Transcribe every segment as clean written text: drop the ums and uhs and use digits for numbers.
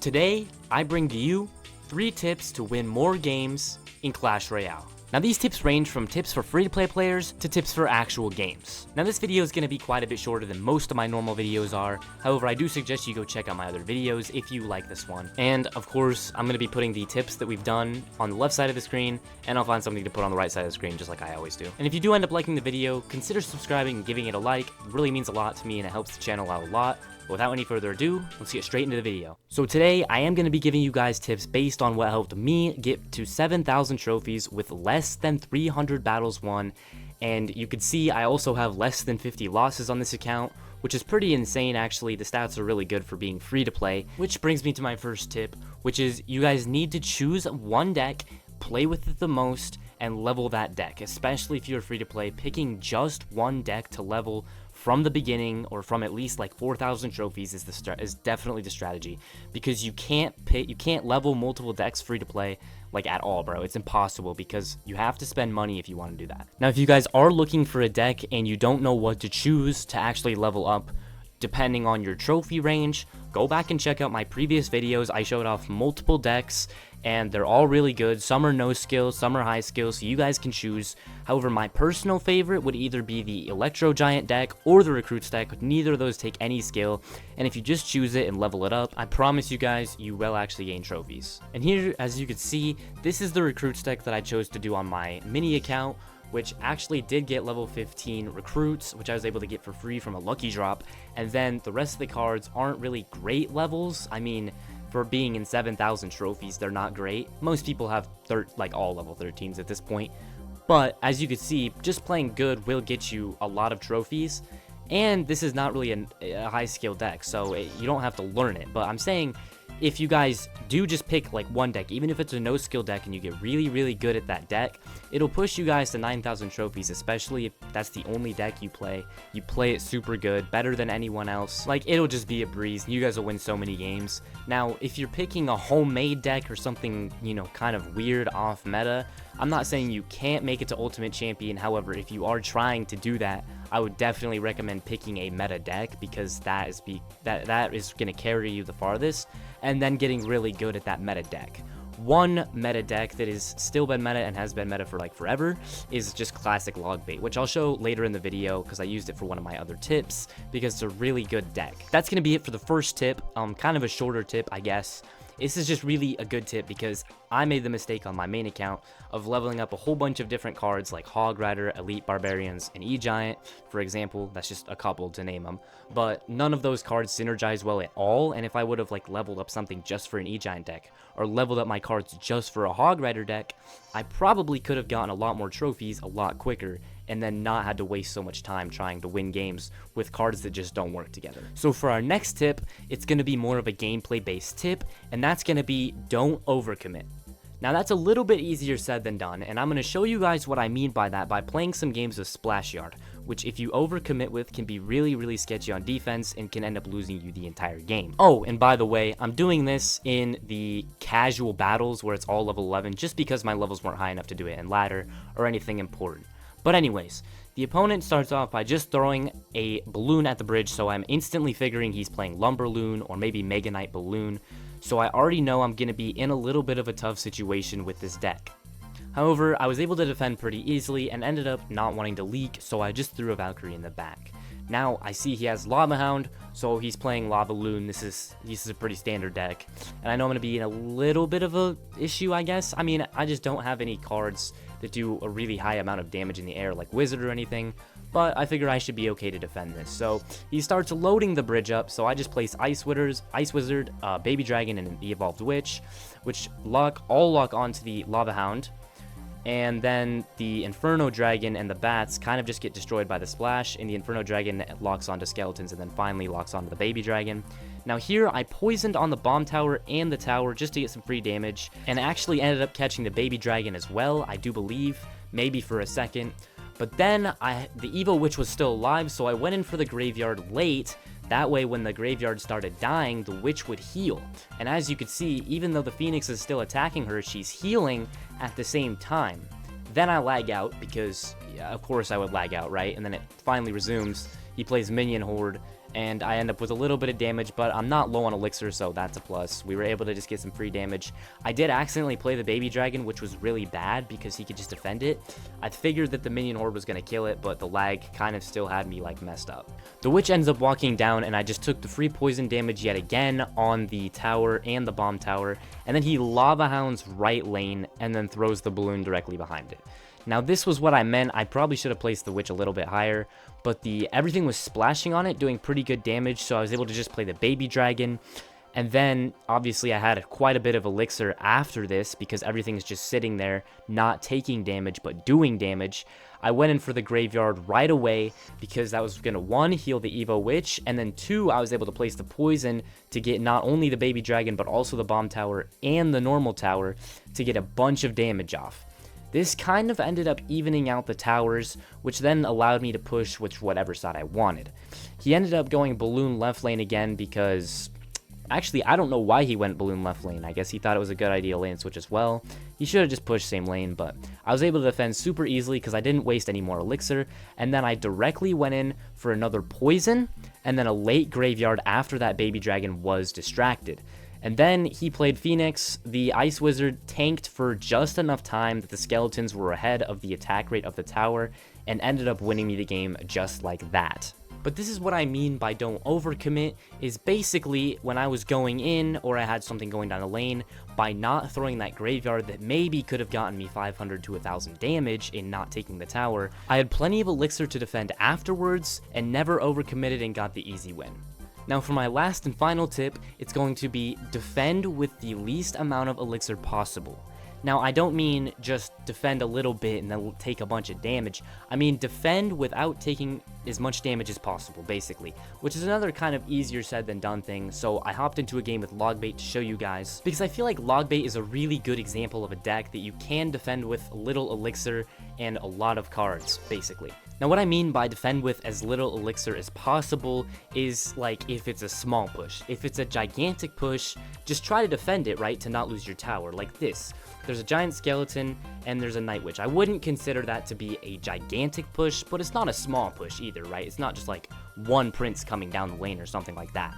Today, I bring to you 3 tips to win more games in Clash Royale. Now these tips range from tips for free-to-play players to tips for actual games. Now this video is going to be quite a bit shorter than most of my normal videos are. However, I do suggest you go check out my other videos if you like this one. And of course, I'm going to be putting the tips that we've done on the left side of the screen, and I'll find something to put on the right side of the screen just like I always do. And if you do end up liking the video, consider subscribing and giving it a like. It really means a lot to me and it helps the channel out a lot. But without any further ado, let's get straight into the video. So today, I am going to be giving you guys tips based on what helped me get to 7,000 trophies with less than 300 battles won. And you can see I also have less than 50 losses on this account, which is pretty insane actually. The stats are really good for being free to play. Which brings me to my first tip, which is you guys need to choose one deck, play with it the most, and level that deck, especially if you're free to play. Picking just one deck to level from the beginning, or from at least like 4,000 trophies, is definitely the strategy, because you can't level multiple decks free to play like at all, bro. It's impossible because you have to spend money if you want to do that. Now, if you guys are looking for a deck and you don't know what to choose to actually level up, depending on your trophy range, go back and check out my previous videos. I showed off multiple decks and they're all really good. Some are no skill, some are high skill, so you guys can choose. However, my personal favorite would either be the Electro Giant deck or the Recruits deck. Neither of those take any skill, and if you just choose it and level it up, I promise you guys, you will actually gain trophies. And here, as you can see, this is the Recruits deck that I chose to do on my mini account, which actually did get level 15 recruits, which I was able to get for free from a lucky drop. And then the rest of the cards aren't really great levels. I mean, for being in 7,000 trophies, they're not great. Most people have all level 13s at this point. But as you can see, just playing good will get you a lot of trophies. And this is not really a high skill deck, so you don't have to learn it. But I'm saying, if you guys do just pick like one deck, even if it's a no skill deck and you get really good at that deck, it'll push you guys to 9,000 trophies, especially if that's the only deck you play. You play it super good, better than anyone else. Like, it'll just be a breeze. You guys will win so many games. Now, if you're picking a homemade deck or something, you know, kind of weird off meta, I'm not saying you can't make it to Ultimate Champion. However, if you are trying to do that, I would definitely recommend picking a meta deck, because that is going to carry you the farthest, and then getting really good at that meta deck. One meta deck that has still been meta and has been meta for like forever is just classic log bait, which I'll show later in the video because I used it for one of my other tips, because it's a really good deck. That's going to be it for the first tip, kind of a shorter tip, I guess. This is just really a good tip because I made the mistake on my main account of leveling up a whole bunch of different cards like Hog Rider, Elite Barbarians, and E-Giant, for example. That's just a couple to name them. But none of those cards synergize well at all, and if I would have like leveled up something just for an E-Giant deck, or leveled up my cards just for a Hog Rider deck, I probably could have gotten a lot more trophies a lot quicker, and then not had to waste so much time trying to win games with cards that just don't work together. So for our next tip, it's going to be more of a gameplay based tip, and that's going to be don't overcommit. Now that's a little bit easier said than done, and I'm going to show you guys what I mean by that by playing some games of Splash Yard, which if you overcommit with can be really sketchy on defense and can end up losing you the entire game. Oh, and by the way, I'm doing this in the casual battles where it's all level 11 just because my levels weren't high enough to do it in ladder or anything important. But anyways, the opponent starts off by just throwing a balloon at the bridge, so I'm instantly figuring he's playing Lumberloon or maybe Mega Knight Balloon, so I already know I'm going to be in a little bit of a tough situation with this deck. However, I was able to defend pretty easily and ended up not wanting to leak, so I just threw a Valkyrie in the back. Now, I see he has Lava Hound, so he's playing Lava Loon. This is a pretty standard deck, and I know I'm going to be in a little bit of a issue, I guess. I mean, I just don't have any cards that do a really high amount of damage in the air like Wizard or anything, but I figure I should be okay to defend this. So he starts loading the bridge up, so I just place Ice Wizard, Baby Dragon, and the Evolved Witch, which all lock onto the Lava Hound. And then the Inferno Dragon and the Bats kind of just get destroyed by the splash, and the Inferno Dragon locks onto Skeletons and then finally locks onto the Baby Dragon. Now here, I poisoned on the Bomb Tower and the Tower just to get some free damage, and actually ended up catching the Baby Dragon as well, I do believe, maybe for a second. But then, the Evo Witch was still alive, so I went in for the Graveyard late. That way, when the Graveyard started dying, the Witch would heal. And as you can see, even though the Phoenix is still attacking her, she's healing at the same time. Then I lag out, because, yeah, of course I would lag out, right? And then it finally resumes. He plays Minion Horde, and I end up with a little bit of damage, but I'm not low on elixir, so that's a plus. We were able to just get some free damage. I did accidentally play the baby dragon, which was really bad because he could just defend it. I figured that the minion horde was going to kill it, but the lag kind of still had me like messed up. The witch ends up walking down, and I just took the free poison damage yet again on the tower and the bomb tower, and then he lava hounds right lane and then throws the balloon directly behind it. Now this was what I meant. I probably should have placed the witch a little bit higher, but everything was splashing on it, doing pretty good damage, so I was able to just play the baby dragon. And then obviously I had quite a bit of elixir after this because everything is just sitting there not taking damage but doing damage. I went in for the graveyard right away because that was going to 1, heal the Evo Witch, and then 2, I was able to place the poison to get not only the baby dragon but also the bomb tower and the normal tower to get a bunch of damage off. This kind of ended up evening out the towers, which then allowed me to push whatever side I wanted. He ended up going balloon left lane again because... Actually, I don't know why he went balloon left lane. I guess he thought it was a good idea lane switch as well. He should have just pushed same lane, but I was able to defend super easily because I didn't waste any more elixir. And then I directly went in for another poison and then a late graveyard after that baby dragon was distracted. And then he played Phoenix. The Ice Wizard tanked for just enough time that the skeletons were ahead of the attack rate of the tower and ended up winning me the game just like that. But this is what I mean by don't overcommit, is basically when I was going in or I had something going down the lane, by not throwing that graveyard that maybe could have gotten me 500 to 1000 damage in not taking the tower, I had plenty of elixir to defend afterwards and never overcommitted and got the easy win. Now for my last and final tip, it's going to be defend with the least amount of elixir possible. Now, I don't mean just defend a little bit and then take a bunch of damage. I mean defend without taking as much damage as possible, basically. Which is another kind of easier said than done thing, so I hopped into a game with Logbait to show you guys. Because I feel like Logbait is a really good example of a deck that you can defend with little elixir and a lot of cards, basically. Now, what I mean by defend with as little elixir as possible is, like, if it's a small push. If it's a gigantic push, just try to defend it, right, to not lose your tower, like this. There's a giant skeleton, and there's a Night Witch. I wouldn't consider that to be a gigantic push, but it's not a small push either, right? It's not just, like, one prince coming down the lane or something like that.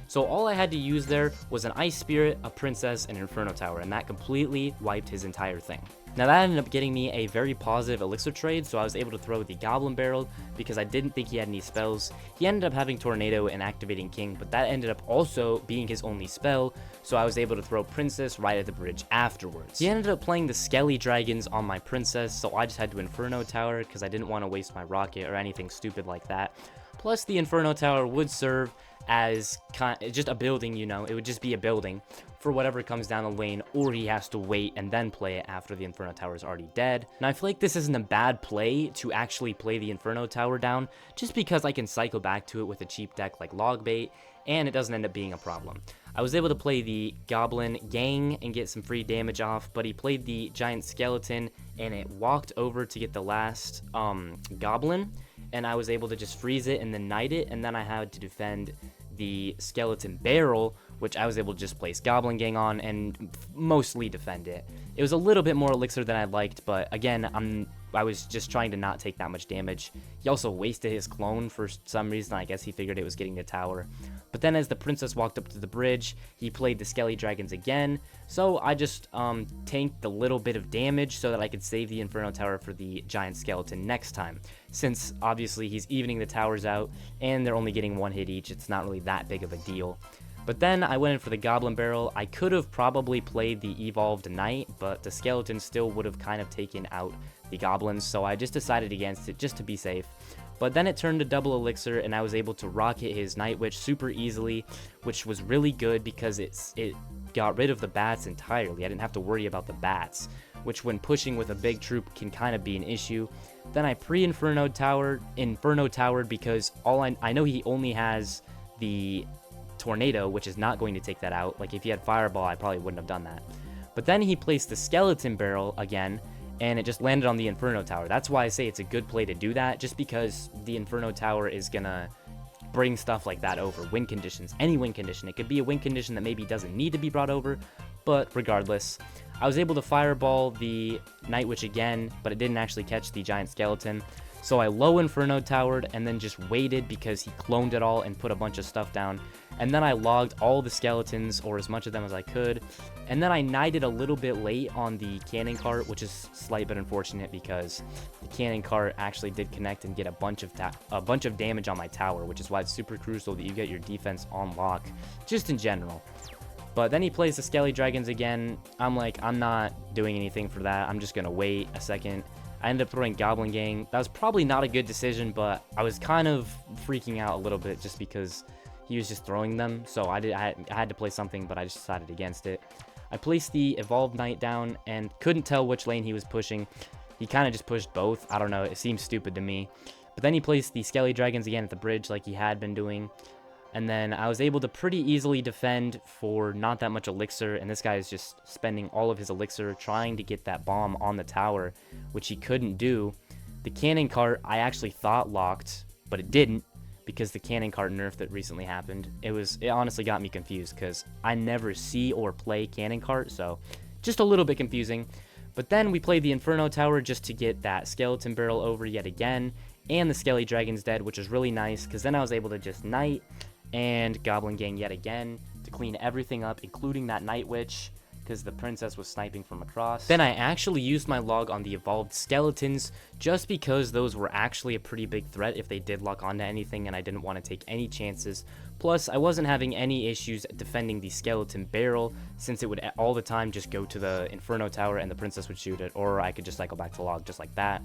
So all I had to use there was an Ice Spirit, a Princess, and an Inferno Tower, and that completely wiped his entire thing. Now that ended up getting me a very positive elixir trade, so I was able to throw the Goblin Barrel because I didn't think he had any spells. He ended up having Tornado and activating King, but that ended up also being his only spell, so I was able to throw Princess right at the bridge afterwards. He ended up playing the Skelly Dragons on my Princess, so I just had to Inferno Tower because I didn't want to waste my rocket or anything stupid like that. Plus the Inferno Tower would serve as just a building, you know, it would just be a building for whatever comes down the lane, or he has to wait and then play it after the Inferno Tower is already dead. Now I feel like this isn't a bad play to actually play the Inferno Tower down, just because I can cycle back to it with a cheap deck like Logbait, and it doesn't end up being a problem. I was able to play the Goblin Gang and get some free damage off, but he played the Giant Skeleton and it walked over to get the last Goblin, and I was able to just freeze it and then knight it, and then I had to defend the Skeleton Barrel, which I was able to just place Goblin Gang on and mostly defend it. It was a little bit more elixir than I liked, but again, I was just trying to not take that much damage. He also wasted his clone for some reason. I guess he figured it was getting the tower. But then as the princess walked up to the bridge, he played the Skelly Dragons again. So I just tanked a little bit of damage so that I could save the Inferno Tower for the Giant Skeleton next time. Since obviously he's evening the towers out and they're only getting one hit each, it's not really that big of a deal. But then I went in for the Goblin Barrel. I could have probably played the Evolved Knight, but the Skeleton still would have kind of taken out the Goblins, so I just decided against it just to be safe. But then it turned to double elixir, and I was able to rocket his Night Witch super easily, which was really good because it got rid of the bats entirely. I didn't have to worry about the bats, which when pushing with a big troop can kind of be an issue. Then I Inferno Towered because I know he only has the Tornado, which is not going to take that out. Like if he had Fireball, I probably wouldn't have done that. But then he placed the Skeleton Barrel again, and it just landed on the Inferno Tower. That's why I say it's a good play to do that, just because the Inferno Tower is gonna bring stuff like that over. Win conditions, any win condition. It could be a win condition that maybe doesn't need to be brought over, but regardless, I was able to Fireball the Night Witch again, but it didn't actually catch the Giant Skeleton. So I low Inferno towered and then just waited because he cloned it all and put a bunch of stuff down. And then I logged all the skeletons, or as much of them as I could. And then I knighted a little bit late on the cannon cart, which is slight but unfortunate because the cannon cart actually did connect and get a bunch of damage on my tower, which is why it's super crucial that you get your defense on lock, just in general. But then he plays the Skelly Dragons again. I'm like, I'm not doing anything for that. I'm just going to wait a second. I ended up throwing Goblin Gang. That was probably not a good decision, but I was kind of freaking out a little bit just because he was just throwing them. So I had to play something, but I just decided against it. I placed the Evolved Knight down and couldn't tell which lane he was pushing. He kind of just pushed both. I don't know. It seems stupid to me. But then he placed the Skelly Dragons again at the bridge like he had been doing. And then I was able to pretty easily defend for not that much elixir, and this guy is just spending all of his elixir trying to get that bomb on the tower, which he couldn't do. The cannon cart I actually thought locked, but it didn't, because the cannon cart nerf that recently happened. It honestly got me confused, because I never see or play cannon cart, so just a little bit confusing. But then we played the Inferno tower just to get that skeleton barrel over yet again, and the Skelly Dragon's dead, which was really nice, because then I was able to just knight and Goblin Gang yet again to clean everything up, including that Night Witch, because the princess was sniping from across. Then I actually used my log on the evolved skeletons, just because those were actually a pretty big threat if they did lock onto anything, and I didn't want to take any chances. Plus, I wasn't having any issues defending the skeleton barrel, since it would all the time just go to the Inferno tower and the princess would shoot it, or I could just cycle back to log just like that.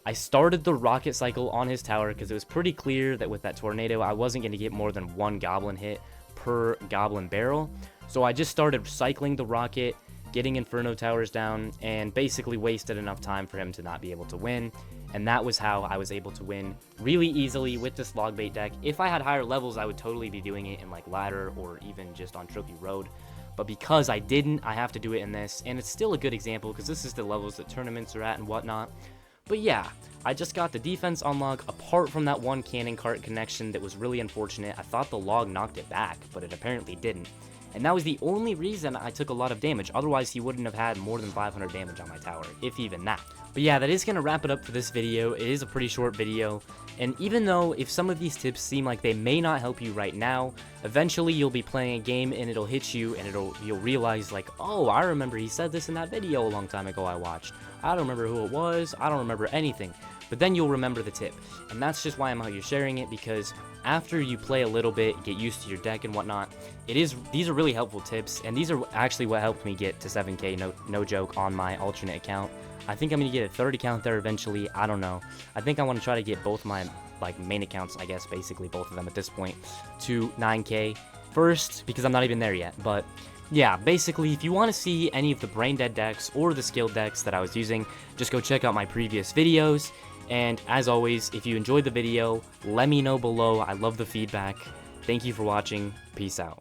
I started the rocket cycle on his tower because it was pretty clear that with that tornado I wasn't going to get more than one goblin hit per goblin barrel. So I just started cycling the rocket, getting Inferno towers down, and basically wasted enough time for him to not be able to win. And that was how I was able to win really easily with this log bait deck. If I had higher levels, I would totally be doing it in like ladder or even just on Trophy Road. But because I didn't, I have to do it in this. And it's still a good example because this is the levels that tournaments are at and whatnot. But yeah, I just got the defense on log apart from that one cannon cart connection that was really unfortunate. I thought the log knocked it back, but it apparently didn't. And that was the only reason I took a lot of damage. Otherwise, he wouldn't have had more than 500 damage on my tower, if even that. But yeah, that is going to wrap it up for this video. It is a pretty short video. And even though if some of these tips seem like they may not help you right now, eventually you'll be playing a game and it'll hit you and you'll realize like, oh, I remember he said this in that video a long time ago I watched. I don't remember who it was. I don't remember anything. But then you'll remember the tip. And that's just why I'm out here sharing it, because after you play a little bit, get used to your deck and whatnot, these are really helpful tips, and these are actually what helped me get to 7K, no joke, on my alternate account. I think I'm going to get a third account there eventually. I don't know. I think I want to try to get both my main accounts, I guess, basically both of them at this point, to 9K first, because I'm not even there yet. But yeah, basically, if you want to see any of the brain dead decks or the skill decks that I was using, just go check out my previous videos. And as always, if you enjoyed the video, let me know below. I love the feedback. Thank you for watching. Peace out.